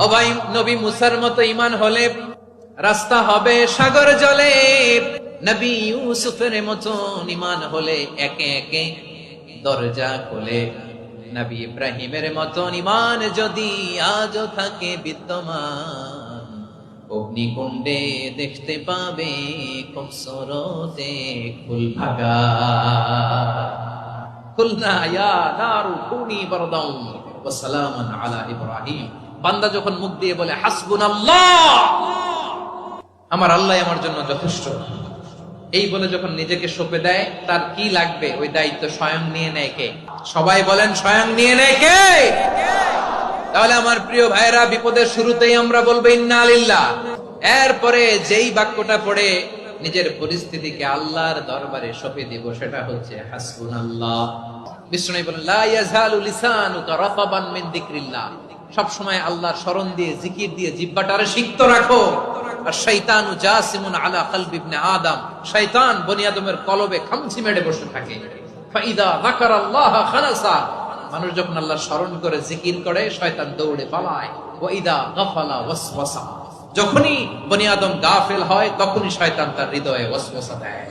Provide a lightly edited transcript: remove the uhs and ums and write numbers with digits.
ও ভাই, নবী মুসার মতো ঈমান হলে রাস্তা হবে সাগর জলে, নবী ইউসুফের মতো ঈমান হলে একে একে দরজা খোলে, নবী ইব্রাহিমের মতো ঈমান যদি আজও থাকে বিদ্যমান, অগ্নিকুণ্ডে দেখতে পাবে কসরতে ফুল ভাগা। কুলনা ইয়া নারু কুনি বারদাও ওয়া সালামান আলা ইব্রাহিম। বান্দা যখন মুখ দিয়ে বলে হাসবুনাল্লাহ, আমার আল্লাহ আমার জন্য যথেষ্ট, এই বলে যখন নিজেকে সঁপে দেয়, তার কি লাগবে ওই দায়িত্ব স্বয়ং নিয়ে নেয় কে? সবাই বলেন স্বয়ং নিয়ে নেয় কে? তাহলে আমার প্রিয় ভাইরা, বিপদের শুরুতেই আমরা বলবো ইন্না লিল্লাহ। এরপরে যেই বাক্যটা পড়ে নিজের পরিস্থিতিকে আল্লাহর দরবারে সঁপে দিব, সেটা হচ্ছে হাসবুনাল্লাহ। বিষ্ণু বলেন লা ইয়াজালু লিসানুকা রাতাবান মিন যিকরিল্লাহ, সব সময় আল্লাহর স্মরণ দিয়ে জিকির দিয়ে জিহ্বাটারে সিক্ত রাখো। আর শয়তানু জাসিমুন আলা কলবি ইবনে আদম, শয়তান বনি আদমের কলবে খামচি মেরে বসে থাকে। ফাইদা যাকারাল্লাহ খালাসা, মানুষ যখন আল্লাহর স্মরণ করে জিকির করে, শয়তান দৌড়ে পালায়। ওয়া ইদা গাফালা ওয়াসওয়াসা, যখনই বনি আদম গাফেল হয় তখনই শয়তান তার হৃদয়ে ওয়াসওয়াসা দেয়।